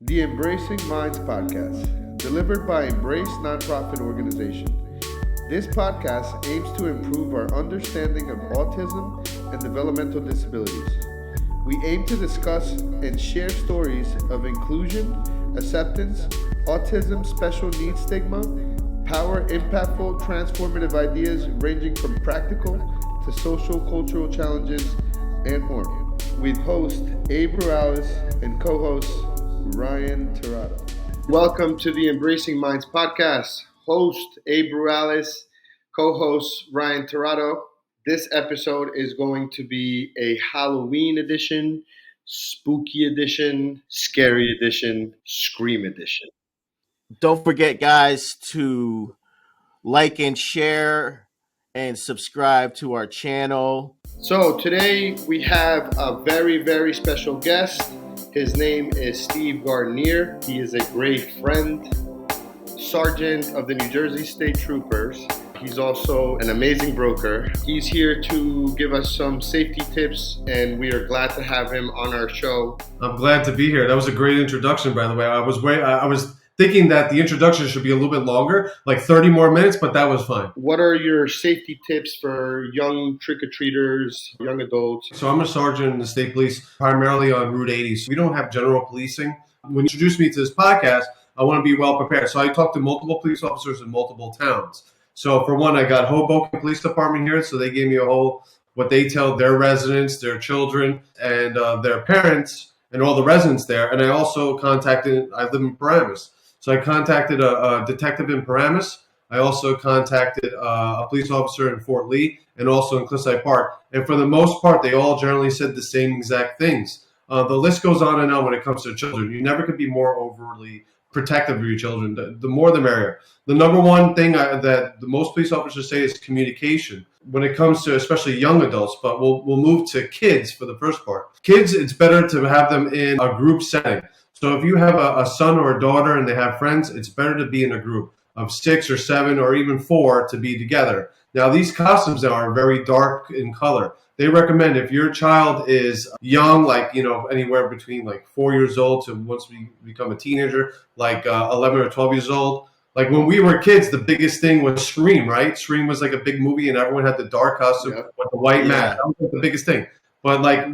The Embracing Minds podcast, delivered by Embrace Nonprofit Organization. This podcast aims to improve our understanding of autism and developmental disabilities. We aim to discuss and share stories of inclusion, acceptance, autism special needs stigma, power, impactful, transformative ideas ranging from practical to social cultural challenges and more. With host Abe Ruales and co-host Ryan Terado. Welcome to the Embracing Minds podcast. Host Abe Ruales, co-host Ryan Terado. This episode is going to be a Halloween edition, spooky edition, scary edition, scream edition. Don't forget, guys, to like and share and subscribe to our channel. So today we have a very, very special guest. His name is Steve Gardenier. He is a great friend, sergeant of the New Jersey State Troopers. He's also an amazing broker. He's here to give us some safety tips, and we are glad to have him on our show. I'm glad to be here. That was a great introduction, by the way. I was thinking that the introduction should be a little bit longer, like 30 more minutes, but that was fine. What are your safety tips for young trick-or-treaters, young adults? So I'm a sergeant in the state police, primarily on Route 80. So we don't have general policing. When you introduced me to this podcast, I want to be well prepared. So I talked to multiple police officers in multiple towns. So for one, I got Hoboken Police Department here. So they gave me a whole, what they tell their residents, their children, and their parents, and all the residents there. And I also I live in Paramus. So I contacted a detective in Paramus. I also contacted a police officer in Fort Lee and also in Cliffside Park. And for the most part, they all generally said the same exact things. The list goes on and on when it comes to children. You never could be more overly protective of your children. The more the merrier. The number one thing that the most police officers say is communication when it comes to especially young adults, but we'll move to kids for the first part. Kids, it's better to have them in a group setting. So if you have a son or a daughter and they have friends, it's better to be in a group of 6 or 7 or even 4 to be together. Now, these costumes are very dark in color. They recommend if your child is young, like, anywhere between like 4 years old to once we become a teenager, like 11 or 12 years old. Like when we were kids, the biggest thing was Scream, right? Scream was like a big movie and everyone had the dark costume with the white mask. That was like the biggest thing. But like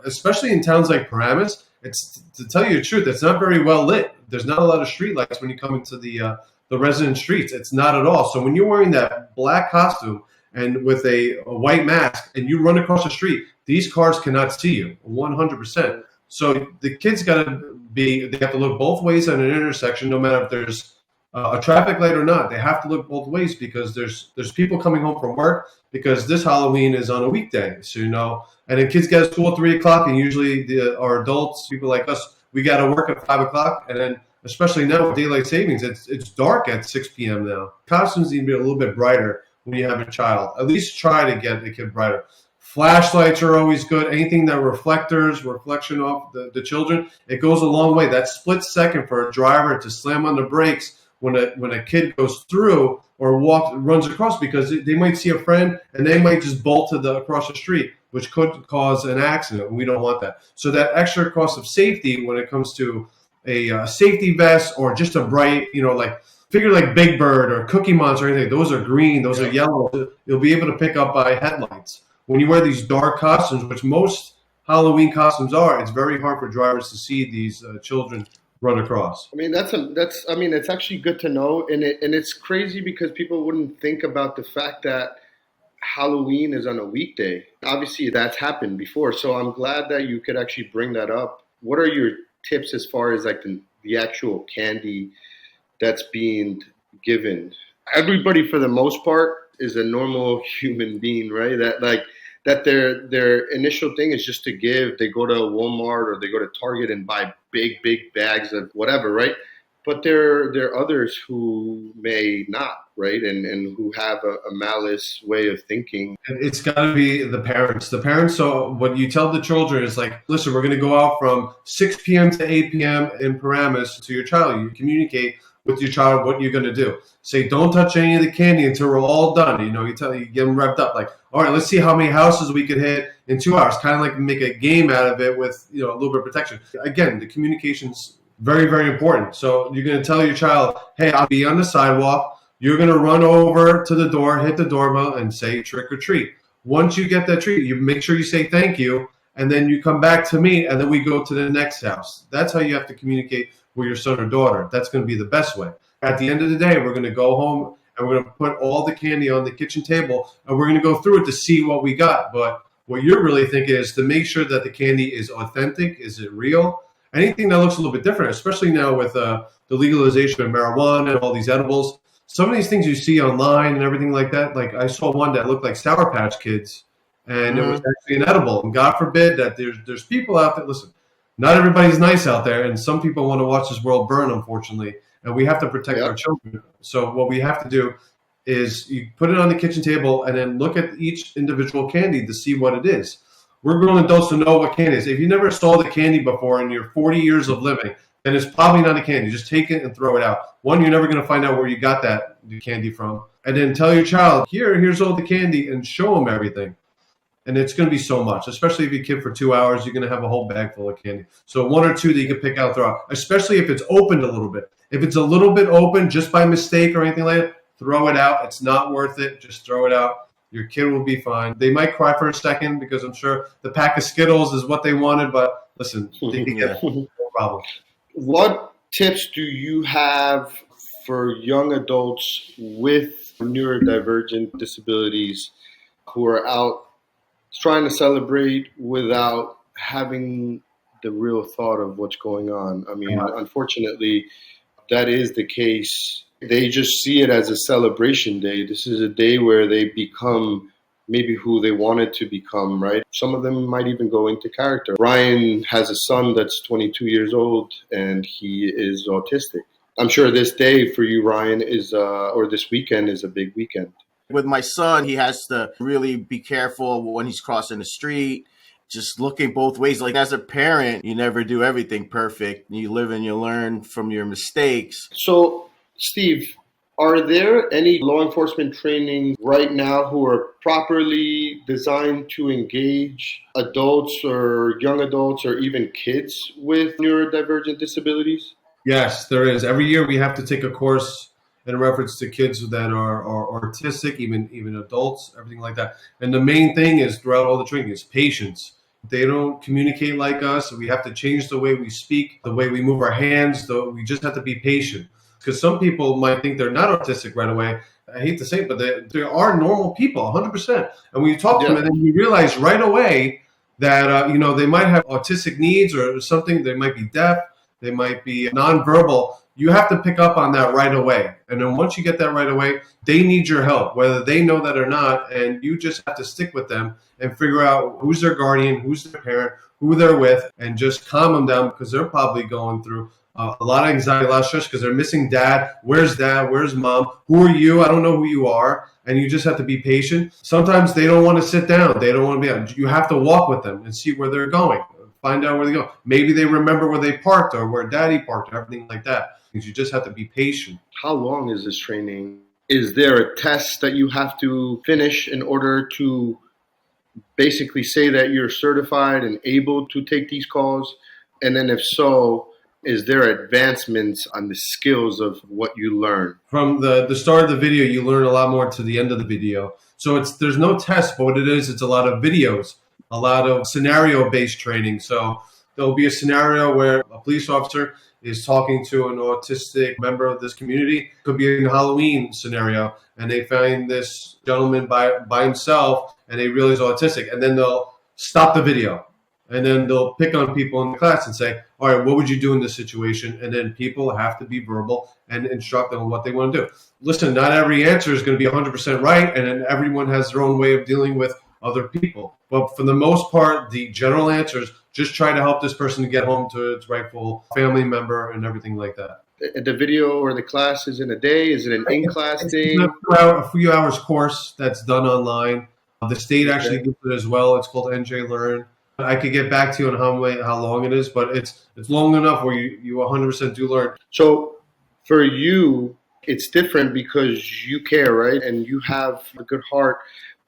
especially in towns like Paramus, it's, to tell you the truth, it's not very well lit. There's not a lot of street lights when you come into the resident streets. It's not at all. So when you're wearing that black costume and with a white mask and you run across the street, these cars cannot see you 100%. So the kids they have to look both ways at an intersection, no matter if there's a traffic light or not. They have to look both ways because there's people coming home from work because this Halloween is on a weekday. So, and then kids get to school at 3 o'clock and usually our adults, people like us, we got to work at 5 o'clock. And then especially now with daylight savings, it's dark at 6 p.m. now. Costumes need to be a little bit brighter when you have a child. At least try to get the kid brighter. Flashlights are always good. Anything that reflection off the children, it goes a long way. That split second for a driver to slam on the brakes when a kid goes through or runs across, because they might see a friend and they might just bolt across the street, which could cause an accident. And we don't want that. So that extra cost of safety when it comes to a safety vest or just a bright, figure like Big Bird or Cookie Monster or anything, those are green, those are yellow. You'll be able to pick up by headlights. When you wear these dark costumes, which most Halloween costumes are, it's very hard for drivers to see these children run across. I mean, it's actually good to know, and it's crazy because people wouldn't think about the fact that Halloween is on a weekday. Obviously, that's happened before, so I'm glad that you could actually bring that up. What are your tips as far as like the actual candy that's being given? Everybody, for the most part, is a normal human being, right? That their initial thing is just to give. They go to Walmart or they go to Target and buy big bags of whatever, right? But there are others who may not, right? And who have a malice way of thinking. It's got to be the parents. The parents, so what you tell the children is like, listen, we're going to go out from 6 p.m. to 8 p.m. in Paramus to your child. You communicate with your child what you're going to do. Say, don't touch any of the candy until we're all done. You get them revved up like, all right, let's see how many houses we can hit in 2 hours. Kind of like make a game out of it with, a little bit of protection. Again, the communication's Very, very important. So you're going to tell your child, hey, I'll be on the sidewalk. You're going to run over to the door, hit the doorbell, and say trick or treat. Once you get that treat, you make sure you say thank you, and then you come back to me, and then we go to the next house. That's how you have to communicate with your son or daughter. That's going to be the best way. At the end of the day, we're going to go home, and we're going to put all the candy on the kitchen table, and we're going to go through it to see what we got. But what you're really thinking is to make sure that the candy is authentic. Is it real? Anything that looks a little bit different, especially now with the legalization of marijuana and all these edibles. Some of these things you see online and everything like that, like I saw one that looked like Sour Patch Kids, and it was actually an edible. And God forbid that there's people out there, listen, not everybody's nice out there, and some people want to watch this world burn, unfortunately, and we have to protect our children. So what we have to do is you put it on the kitchen table and then look at each individual candy to see what it is. We're grown adults to know what candy is. If you never saw the candy before in your 40 years of living, then it's probably not a candy. Just take it and throw it out. One, you're never going to find out where you got the candy from. And then tell your child, here's all the candy, and show them everything. And it's going to be so much, especially if you kid for 2 hours, you're going to have a whole bag full of candy. So one or two that you can pick out and throw out, especially if it's opened a little bit. If it's a little bit open just by mistake or anything like that, throw it out. It's not worth it. Just throw it out. Your kid will be fine. They might cry for a second because I'm sure the pack of Skittles is what they wanted, but listen, they can get no problem. What tips do you have for young adults with neurodivergent disabilities who are out trying to celebrate without having the real thought of what's going on? I mean, unfortunately, that is the case. They just see it as a celebration day. This is a day where they become maybe who they wanted to become, right? Some of them might even go into character. Ryan has a son that's 22 years old, and he is autistic. I'm sure this day for you, Ryan, or this weekend is a big weekend. With my son, he has to really be careful when he's crossing the street, just looking both ways. Like as a parent, you never do everything perfect. You live and you learn from your mistakes. So, Steve, are there any law enforcement training right now who are properly designed to engage adults or young adults or even kids with neurodivergent disabilities? Yes, there is. Every year we have to take a course in reference to kids that are autistic, even adults, everything like that. And the main thing is throughout all the training is patience. They don't communicate like us. We have to change the way we speak, the way we move our hands. We just have to be patient. Because some people might think they're not autistic right away. I hate to say it, but they are normal people, 100%. And when you talk to them, and then you realize right away that they might have autistic needs or something. They might be deaf. They might be nonverbal. You have to pick up on that right away. And then once you get that right away, they need your help, whether they know that or not. And you just have to stick with them and figure out who's their guardian, who's their parent, who they're with, and just calm them down because they're probably going through a lot of anxiety, a lot of stress because they're missing dad. Where's dad? Where's mom? Who are you? I don't know who you are. And you just have to be patient. Sometimes they don't want to sit down. They don't want to be out. You have to walk with them and see where they're going. Find out where they go. Maybe they remember where they parked or where daddy parked or everything like that. Because you just have to be patient. How long is this training? Is there a test that you have to finish in order to basically say that you're certified and able to take these calls? And then if so, is there advancements on the skills of what you learn? From the start of the video, you learn a lot more to the end of the video. So there's no test, but what it is, it's a lot of videos, a lot of scenario-based training. So there'll be a scenario where a police officer is talking to an autistic member of this community. Could be a Halloween scenario, and they find this gentleman by himself, and they realize autistic, and then they'll stop the video. And then they'll pick on people in the class and say, all right, what would you do in this situation? And then people have to be verbal and instruct them on what they want to do. Listen, not every answer is going to be 100% right, and then everyone has their own way of dealing with other people. But for the most part, the general answer is just try to help this person to get home to its rightful family member and everything like that. The video or the class is in a day? Is it an in-class day? A few hours course that's done online. The state actually gives it as well. It's called NJ Learn. I could get back to you on how long it is, but it's long enough where you 100% do learn. So for you, it's different because you care, right? And you have a good heart.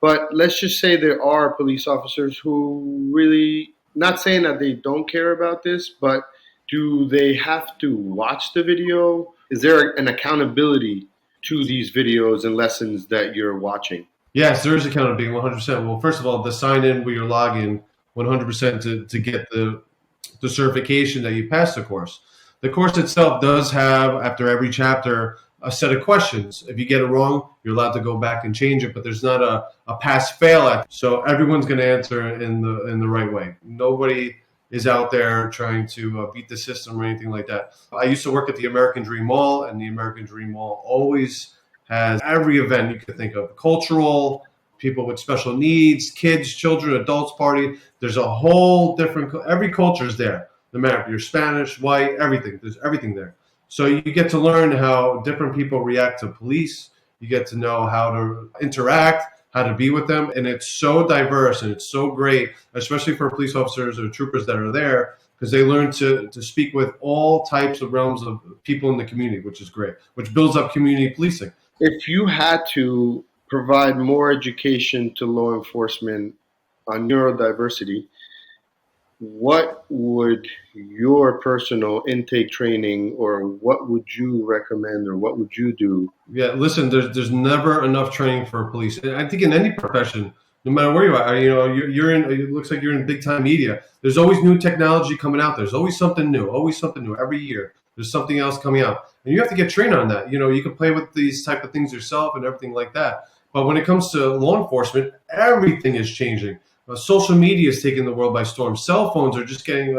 But let's just say there are police officers who really, not saying that they don't care about this, but do they have to watch the video? Is there an accountability to these videos and lessons that you're watching? Yes, there is accountability 100%. Well, first of all, the sign in with your login 100% to get the certification that you passed the course. The course itself does have, after every chapter, a set of questions. If you get it wrong, you're allowed to go back and change it, but there's not a pass-fail at. So everyone's going to answer in the right way. Nobody is out there trying to beat the system or anything like that. I used to work at the American Dream Mall, and the American Dream Mall always has every event you could think of: cultural, people with special needs, kids, children, adults party. There's a whole different, every culture is there. No matter if you're Spanish, white, everything. There's everything there. So you get to learn how different people react to police. You get to know how to interact, how to be with them. And it's so diverse and it's so great, especially for police officers or troopers that are there, because they learn to speak with all types of realms of people in the community, which is great, which builds up community policing. If you had to provide more education to law enforcement on neurodiversity, what would your personal intake training, or what would you recommend, or what would you do? Yeah, listen, there's never enough training for police. And I think in any profession, no matter where you are, you're in. It looks like you're in big time media. There's always new technology coming out. There's always something new. Always something new every year. There's something else coming out, and you have to get trained on that. You can play with these type of things yourself and everything like that. But when it comes to law enforcement, everything is changing. Social media is taking the world by storm. Cell phones are just getting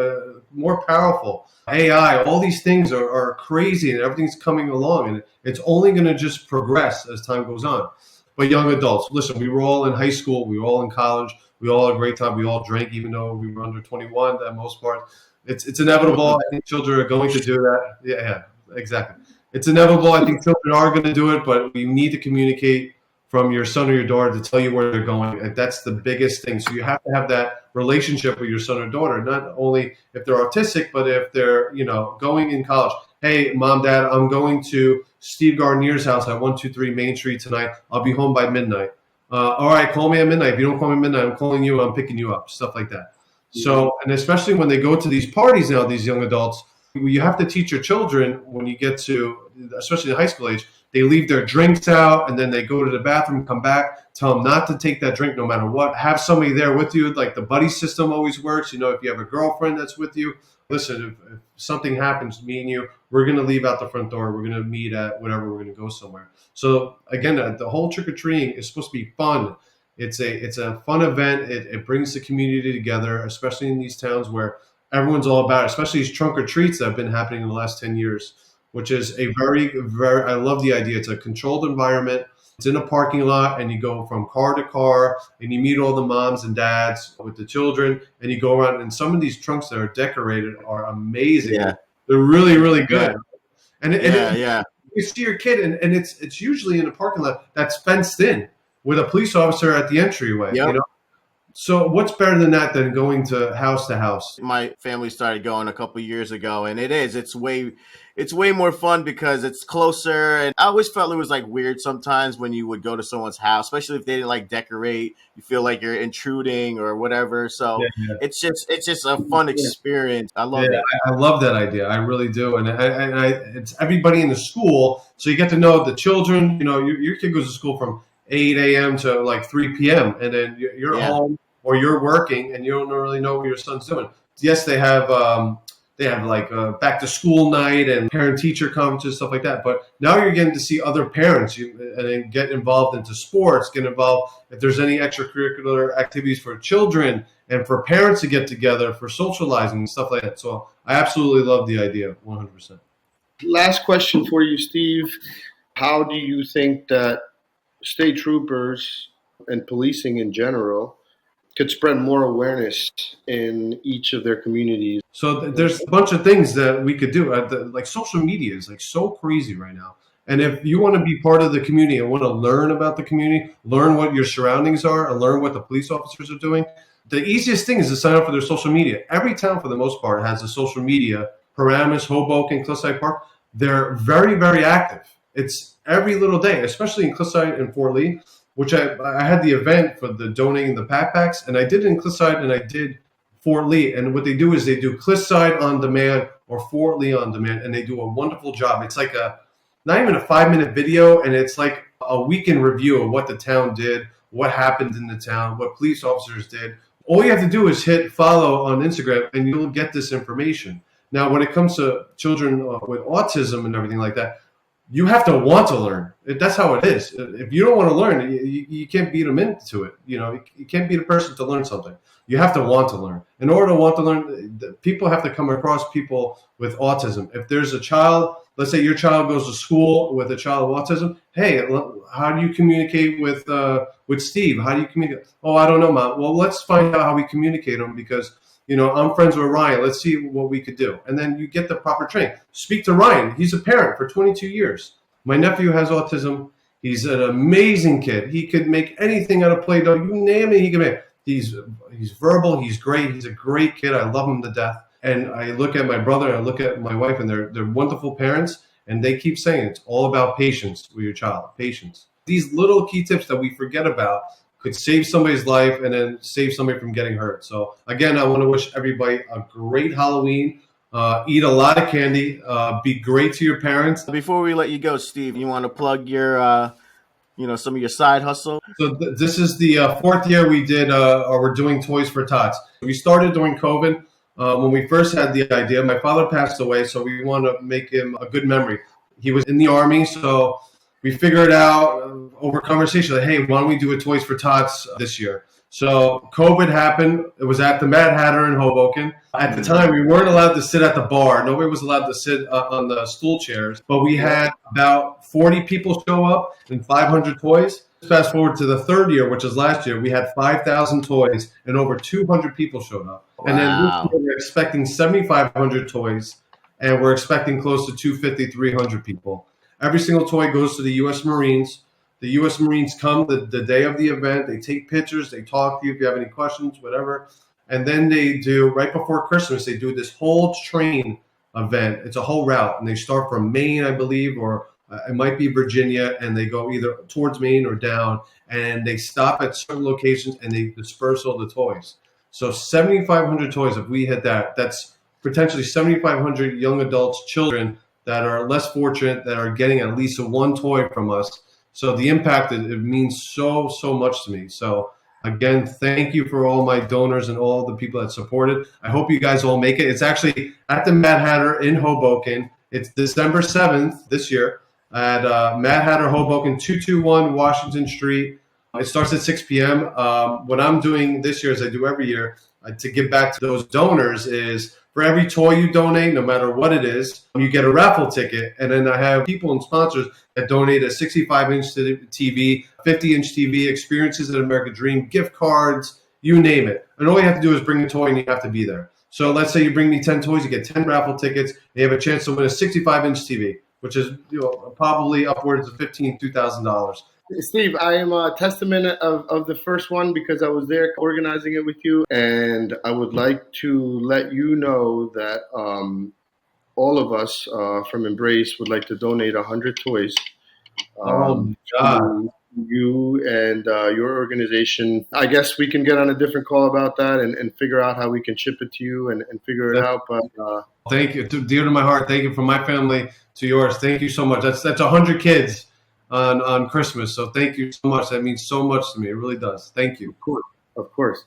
more powerful. AI, all these things are crazy, and everything's coming along, and it's only going to just progress as time goes on. But young adults, listen, we were all in high school, we were all in college, we all had a great time, we all drank, even though we were under 21 for the most part. It's inevitable. I think children are going to do that. Yeah, exactly. It's inevitable. I think children are going to do it, but we need to communicate from your son or your daughter to tell you where they're going. And that's the biggest thing. So you have to have that relationship with your son or daughter, not only if they're autistic, but if they're, going in college. Hey, mom, dad, I'm going to Steve Gardinier's house at 123 Main Street tonight. I'll be home by midnight. All right, call me at midnight. If you don't call me at midnight, I'm calling you. I'm picking you up, stuff like that. So, and especially when they go to these parties now, these young adults, you have to teach your children when you get to, especially the high school age, they leave their drinks out and then they go to the bathroom, come back, tell them not to take that drink no matter what. Have somebody there with you. Like the buddy system always works. If you have a girlfriend that's with you, listen, if something happens, me and you, we're going to leave out the front door. We're going to meet at whatever, we're going to go somewhere. So again, the whole trick-or-treating is supposed to be fun. It's a fun event. It brings the community together, especially in these towns where everyone's all about it, especially these trunk or treats that have been happening in the last 10 years, which is a very, very, I love the idea. It's a controlled environment. It's in a parking lot, and you go from car to car, and you meet all the moms and dads with the children, and you go around, and some of these trunks that are decorated are amazing. Yeah. They're really, really good. Yeah. And you see your kid, and it's usually in a parking lot that's fenced in with a police officer at the entryway. Yep. So what's better than that than going to house? My family started going a couple of years ago, and it's way more fun because it's closer. And I always felt it was like weird sometimes when you would go to someone's house, especially if they didn't like decorate. You feel like you're intruding or whatever. So it's just a fun experience. I love it. I love that idea. I really do. And it's everybody in the school, so you get to know the children. Your kid goes to school from 8 a.m. to like 3 p.m. and then you're home or you're working and you don't really know what your son's doing. Yes, they have like back to school night and parent teacher conferences, stuff like that. But now you're getting to see other parents and then get involved into sports, get involved if there's any extracurricular activities for children and for parents to get together for socializing and stuff like that. So I absolutely love the idea, 100%. Last question for you, Steve. How do you think that state troopers and policing in general could spread more awareness in each of their communities? So there's a bunch of things that we could do. Like social media is like so crazy right now. And if you want to be part of the community and want to learn about the community, learn what your surroundings are, and learn what the police officers are doing, the easiest thing is to sign up for their social media. Every town, for the most part, has a social media. Paramus, Hoboken, Cliffside Park, they're very, very active. It's every little day, especially in Cliffside and Fort Lee, which I had the event for the donating the backpacks, and I did it in Cliffside and I did Fort Lee. And what they do is they do Cliffside on demand or for Leon Demand, and they do a wonderful job. It's like not even a 5-minute video, and it's like a weekend review of what the town did, what happened in the town, what police officers did. All you have to do is hit follow on Instagram, and you'll get this information. Now, when it comes to children with autism and everything like that, you have to want to learn. That's how it is. If you don't want to learn, you can't beat them into it. You can't beat a person to learn something. You have to want to learn. In order to want to learn, people have to come across people with autism. If there's a child, let's say your child goes to school with a child with autism. Hey, how do you communicate with Steve? How do you communicate? Oh, I don't know, Mom. Well, let's find out how we communicate them because I'm friends with Ryan. Let's see what we could do. And then you get the proper training. Speak to Ryan. He's a parent for 22 years. My nephew has autism. He's an amazing kid. He could make anything out of Play-Doh. You name it, he can make it. He's verbal. He's great. He's a great kid. I love him to death. And I look at my brother and I look at my wife, and they're wonderful parents. And they keep saying it's all about patience with your child. Patience. These little key tips that we forget about could save somebody's life and then save somebody from getting hurt. So again, I want to wish everybody a great Halloween. Eat a lot of candy. Be great to your parents. Before we let you go, Steve, you want to plug your, some of your side hustle? So this is the fourth year we did, or we're doing Toys for Tots. We started during COVID. When we first had the idea, my father passed away, so we want to make him a good memory. He was in the Army, so we figured out over conversation that, hey, why don't we do a Toys for Tots this year? So COVID happened. It was at the Mad Hatter in Hoboken. At the time, we weren't allowed to sit at the bar. Nobody was allowed to sit on the stool chairs. But we had about 40 people show up and 500 toys. Fast forward to the third year, which is last year, we had 5,000 toys and over 200 people showed up. Wow. And then this year, we're expecting 7,500 toys, and we're expecting close to 250, 300 people. Every single toy goes to the U.S. Marines. The U.S. Marines come the day of the event. They take pictures. They talk to you if you have any questions, whatever. And then they do, right before Christmas, they do this whole train event. It's a whole route. And they start from Maine, I believe, or it might be Virginia. And they go either towards Maine or down. And they stop at certain locations and they disperse all the toys. So 7,500 toys, if we hit that, that's potentially 7,500 young adults, children that are less fortunate, that are getting at least one toy from us. So the impact, it means so much to me. So again, thank you for all my donors and all the people that supported. I hope you guys all make it. It's actually at the Mad Hatter in Hoboken. It's December 7th this year at Mad Hatter Hoboken, 221 Washington Street. It starts at 6 p.m. What I'm doing this year, as I do every year, to give back to those donors is for every toy you donate, no matter what it is, you get a raffle ticket. And then I have people and sponsors that donate a 65-inch TV, 50-inch TV, experiences at American Dream, gift cards, you name it. And all you have to do is bring a toy and you have to be there. So let's say you bring me 10 toys, you get 10 raffle tickets, and you have a chance to win a 65-inch TV, which is probably upwards of $15,000, $2,000. Steve, I am a testament of the first one because I was there organizing it with you. And I would like to let you know that all of us from Embrace would like to donate 100 toys to you and your organization. I guess we can get on a different call about that and figure out how we can ship it to you and figure it out. But thank you. Dear to my heart, thank you from my family to yours. Thank you so much. That's 100 kids on Christmas. So thank you so much. That means so much to me. It really does. Thank you. Of course.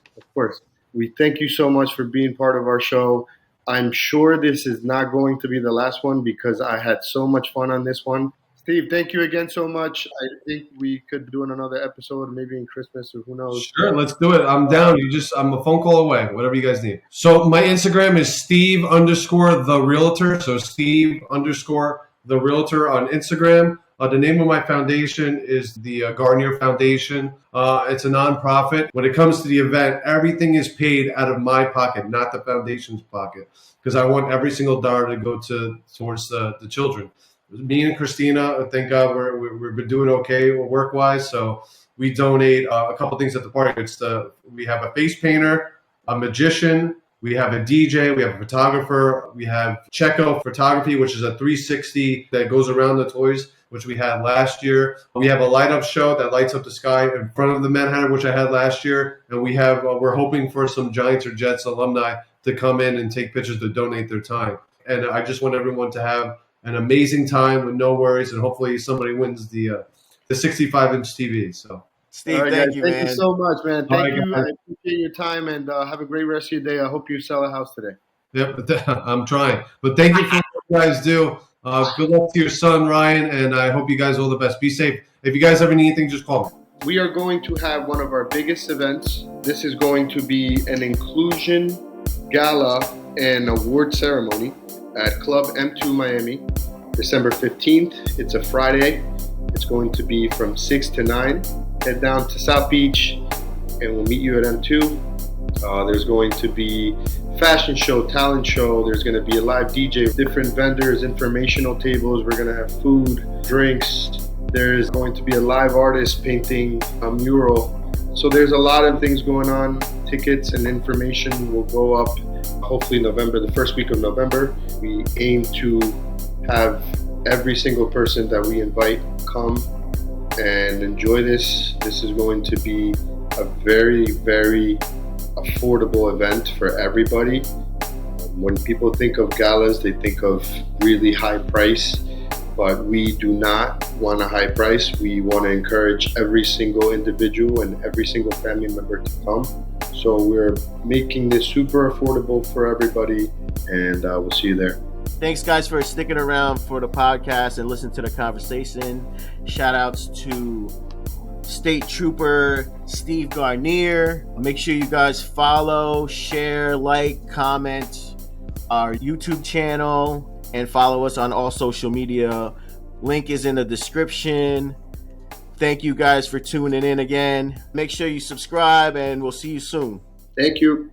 We thank you so much for being part of our show. I'm sure this is not going to be the last one because I had so much fun on this one. Steve, thank you again so much. I think we could do another episode, maybe in Christmas or who knows. Sure, let's do it. I'm down. I'm a phone call away, whatever you guys need. So my Instagram is Steve_the Realtor. So Steve_the Realtor on Instagram. The name of my foundation is the Gardenier Foundation. It's a nonprofit. When it comes to the event, everything is paid out of my pocket, not the foundation's pocket, because I want every single dollar to go towards the children. Me and Christina, thank God, we've been doing okay work-wise. So we donate a couple things at the party. We have a face painter, a magician, we have a DJ, we have a photographer, we have Checo Photography, which is a 360 that goes around the toys, which we had last year. We have a light-up show that lights up the sky in front of the Manhattan, which I had last year. And we're hoping for some Giants or Jets alumni to come in and take pictures to donate their time. And I just want everyone to have an amazing time with no worries, and hopefully somebody wins the 65-inch TV. So, Steve, All right, thank guys. you, Thank you man. so much, man. all Thank right, you. guys. I appreciate your time, and have a great rest of your day. I hope you sell a house today. Yep, I'm trying. But thank you for what you guys do. Good luck to your son, Ryan, and I hope you guys all the best. Be safe. If you guys ever need anything, just call me. We are going to have one of our biggest events. This is going to be an inclusion gala and award ceremony at Club M2 Miami, December 15th. It's a Friday. It's going to be from 6 to 9. Head down to South Beach and we'll meet you at M2. There's going to be fashion show, talent show. There's going to be a live DJ, different vendors, informational tables. We're going to have food, drinks. There's going to be a live artist painting a mural. So there's a lot of things going on. Tickets and information will go up hopefully November, the first week of November. We aim to have every single person that we invite come and enjoy this. This is going to be a very, very affordable event for everybody. When people think of galas, they think of really high price, but we do not want a high price. We want to encourage every single individual and every single family member to come. So we're making this super affordable for everybody, and we'll see you there. Thanks, guys, for sticking around for the podcast and listening to the conversation. Shout outs to State Trooper Steve Gardenier. Make sure you guys follow, share, like, comment our YouTube channel, and follow us on all social media. Link is in the description. Thank you guys for tuning in again. Make sure you subscribe, and we'll see you soon. Thank you.